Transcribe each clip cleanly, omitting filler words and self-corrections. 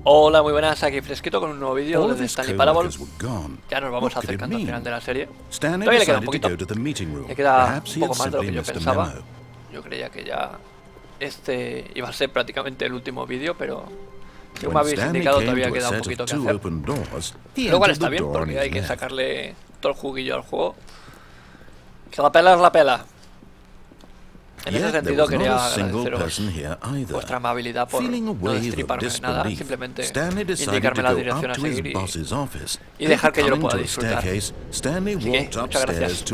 Hola, muy buenas, aquí Fresquito con un nuevo vídeo desde Stanley Parable. Ya nos vamos acercando al final de la serie. Todavía le queda un poquito. Le queda un poco más de lo que yo pensaba. Yo creía que ya este iba a ser prácticamente el último vídeo, pero según me habéis indicado todavía queda un poquito que hacer. Lo cual está bien porque hay que sacarle todo el juguillo al juego. Que la pela es la pela. En ese sentido quería agradeceros vuestra amabilidad por no destriparme nada, simplemente indicarme la dirección a seguir y dejar que yo lo pueda disfrutar. Así que, muchas gracias.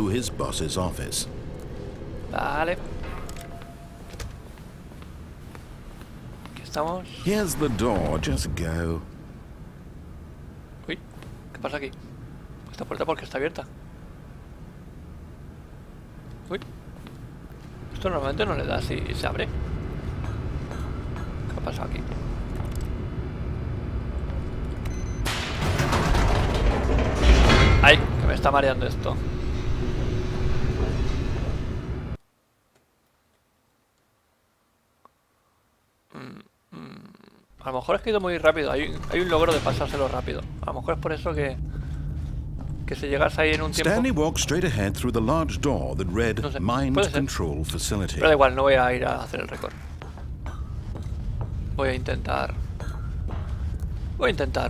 Vale. Aquí estamos. Uy, ¿qué pasa aquí? Esta puerta porque está abierta. Uy. Esto normalmente no le da si se abre. ¿Qué ha pasado aquí? ¡Ay! Que me está mareando esto. A lo mejor es que he ido muy rápido. Hay un logro de pasárselo rápido. A lo mejor es por eso que si llegas ahí en un tiempo... Stanley walked straight ahead through the large door that read No sé, Mind Control Facility. Pero da igual, no voy a ir a hacer el récord. Voy a intentar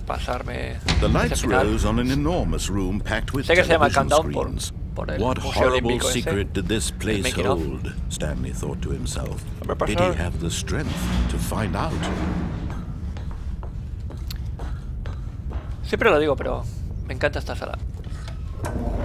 pasarme The ese lights final. rose on an enormous room packed with Sé que se llama television Countdown screens. por el What museo horrible olímpico ese. secret did this place making of. hold? Stanley thought to himself. Hombre, Did he have the strength to find out? Siempre lo digo, pero me encanta esta sala.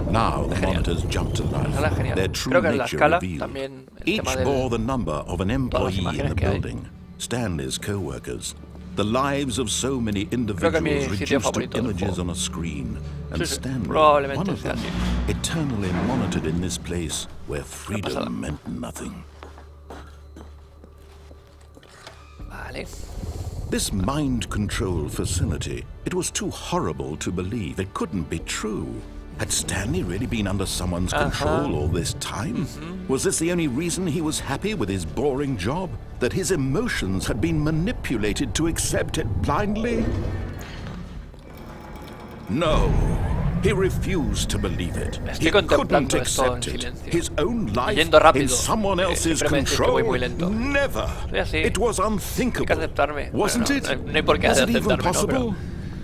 Now the monitors jumped to life. Their true Creo que en la nature escala revealed. también el Each tema bore the del... number of an employee in the que hay. building. Stanley's co-workers. The lives of so many Creo que mi individuals sitio reduced to favorito del images juego. on a screen. And Sí, Stanley, probablemente one of sea them, así. eternally monitored in this place where freedom meant nothing. Vale. This mind control facility, it was too horrible to believe. It couldn't be true. Had Stanley really been under someone's control all this time? Was this the only reason he was happy with his boring job? That his emotions had been manipulated to accept it blindly? No. He refused to believe it. He couldn't accept it. His own life in someone else's control. Never. It was unthinkable. Wasn't it? Was it even possible?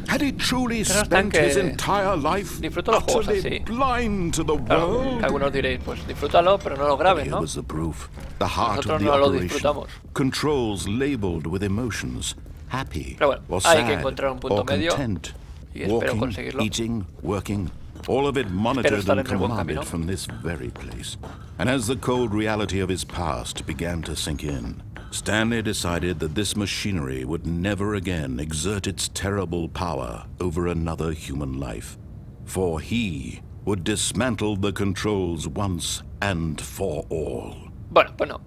Had he truly spent his entire life utterly blind to the world? Algunos diréis, pues disfrútalo, pero no lo grabes, ¿no? Here was the proof. The heart of the no lo operation. disfrutamos. Controls labeled with emotions. Happy Pero bueno, or hay que sad encontrar un punto or medio content. y espero Walking, conseguirlo. eating, working, all of it monitored estar and en el buen commanded camino. from this very place. And as the cold reality of his past began to sink in, Stanley decided that this machinery would never again exert its terrible power over another human life. For he would dismantle the controls once and for all. Bueno, pues no.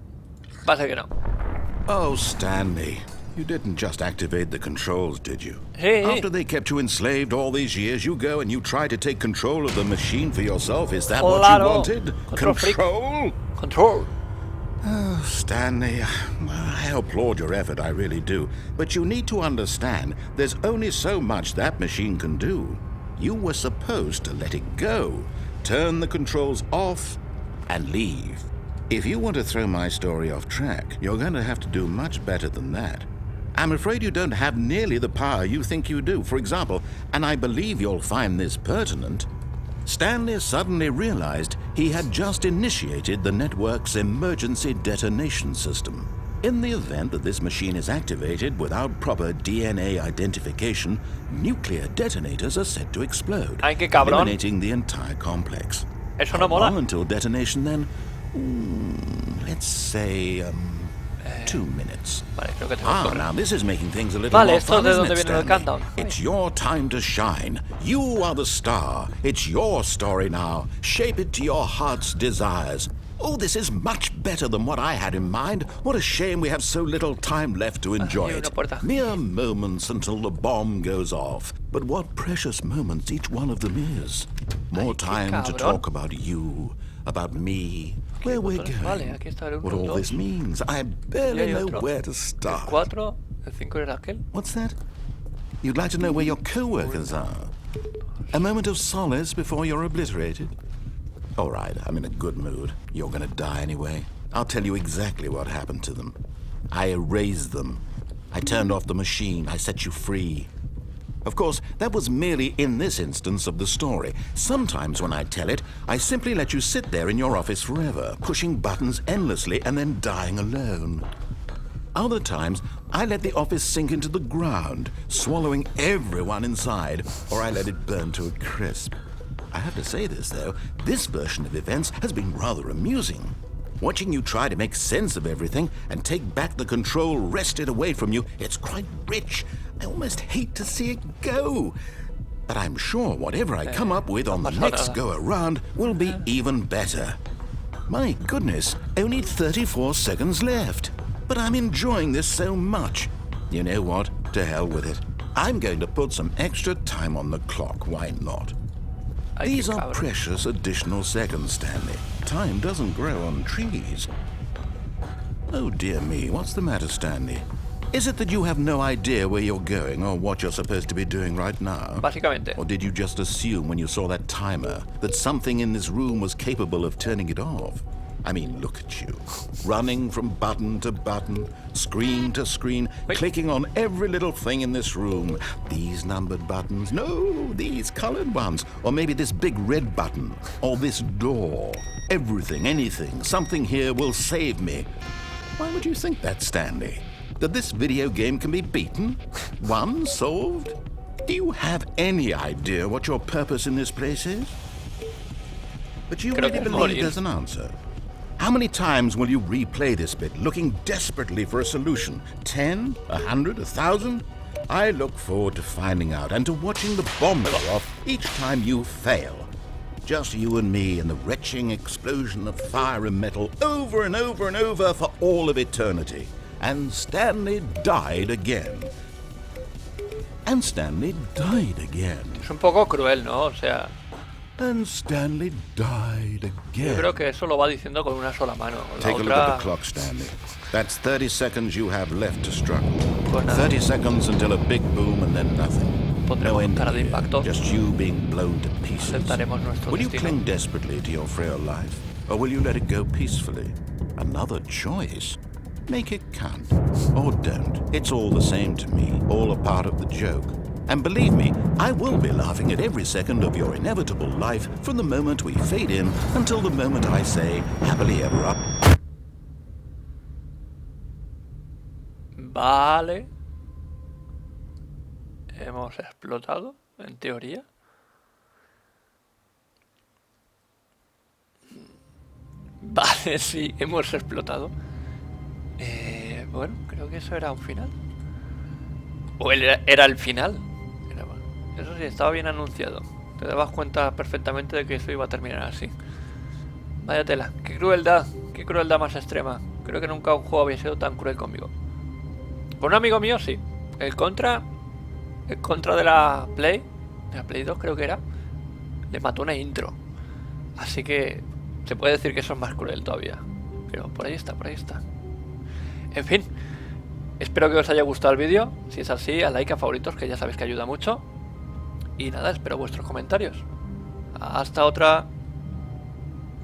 Va a ser que no. Oh, Stanley, you didn't just activate the controls, did you? Sí. After they kept you enslaved all these years, you go and you try to take control of the machine for yourself. Is that what you wanted? Control? Control. Oh, Stanley, I applaud your effort, I really do. But you need to understand, there's only so much that machine can do. You were supposed to let it go, turn the controls off, and leave. If you want to throw my story off track, you're going to have to do much better than that. I'm afraid you don't have nearly the power you think you do. For example, and I believe you'll find this pertinent, Stanley suddenly realized he had just initiated the network's emergency detonation system. In the event that this machine is activated without proper DNA identification, nuclear detonators are set to explode, Ay, qué cabrón. eliminating the entire complex. Eso no mola. How long until detonation then? Let's say, 2 minutes. Vale, creo que tengo que Now this is making things a little Vale, more esto fun, de isn't dónde it, viene el Stanley? countdown. It's your time to shine. You are the star. It's your story now. Shape it to your heart's desires. Oh, this is much better than what I had in mind. What a shame we have so little time left to enjoy hay it. una puerta. Mere moments until the bomb goes off. But what precious moments each one of them is. More time to cabrón. talk about you, about me, where we're botones? Vale, going, aquí está el what 1, all 2. this means. I barely know where to El start. 4, el 5 era aquel. What's that? You'd like to know where your co-workers are? A moment of solace before you're obliterated? All right, I'm in a good mood. You're gonna die anyway. I'll tell you exactly what happened to them. I erased them. I turned off the machine. I set you free. Of course, that was merely in this instance of the story. Sometimes when I tell it, I simply let you sit there in your office forever, pushing buttons endlessly and then dying alone. Other times, I let the office sink into the ground, swallowing everyone inside, or I let it burn to a crisp. I have to say this, though, this version of events has been rather amusing. Watching you try to make sense of everything and take back the control wrested away from you, it's quite rich. I almost hate to see it go. But I'm sure whatever I come up with on the next go-around will be even better. My goodness, only 34 seconds left. But I'm enjoying this so much. You know what? To hell with it. I'm going to put some extra time on the clock. Why not? These are precious additional seconds, Stanley. Time doesn't grow on trees. Oh dear me, what's the matter, Stanley? Is it that you have no idea where you're going or what you're supposed to be doing right now? Básicamente. Or did you just assume when you saw that timer that something in this room was capable of turning it off? I mean, look at you, running from button to button, screen to screen, clicking on every little thing in this room. These numbered buttons, no, these colored ones, or maybe this big red button, or this door. Everything, anything, something here will save me. Why would you think that, Stanley? That this video game can be beaten? Won? Solved? Do you have any idea what your purpose in this place is? But you really believe there's an answer? How many times will you replay this bit, looking desperately for a solution? 10? 100? 1,000? I look forward to finding out and to watching the bomb go off each time you fail. Just you and me and the retching explosion of fire and metal over and over and over for all of eternity. And Stanley died again. And Stanley died again. Es un poco cruel, ¿no? O sea... And Stanley died again. Yo creo que eso lo va diciendo con una sola mano. Take a look at the clock, Stanley. That's 30 seconds you have left to struggle. 30 seconds until a big boom and then nothing. No end here, just you being blown to pieces. Will you cling desperately to your frail life? Or will you let it go peacefully? Another choice. Make it count. Or don't. It's all the same to me. All a part of the joke. And believe me, I will be laughing at every second of your inevitable life from the moment we fade in until the moment I say, happily ever after. Vale. Hemos explotado, en teoría. Vale, sí, hemos explotado. Bueno, creo que eso era un final. O era el final. Eso sí, estaba bien anunciado. Te dabas cuenta perfectamente de que eso iba a terminar así. Vaya tela, qué crueldad más extrema. Creo que nunca un juego había sido tan cruel conmigo. Con un amigo mío sí. El contra de la Play 2 creo que era, le mató una intro. Así que se puede decir que eso es más cruel todavía. Pero por ahí está. En fin, espero que os haya gustado el vídeo. Si es así, a like, a favoritos, que ya sabéis que ayuda mucho. Y nada, espero vuestros comentarios. Hasta otra.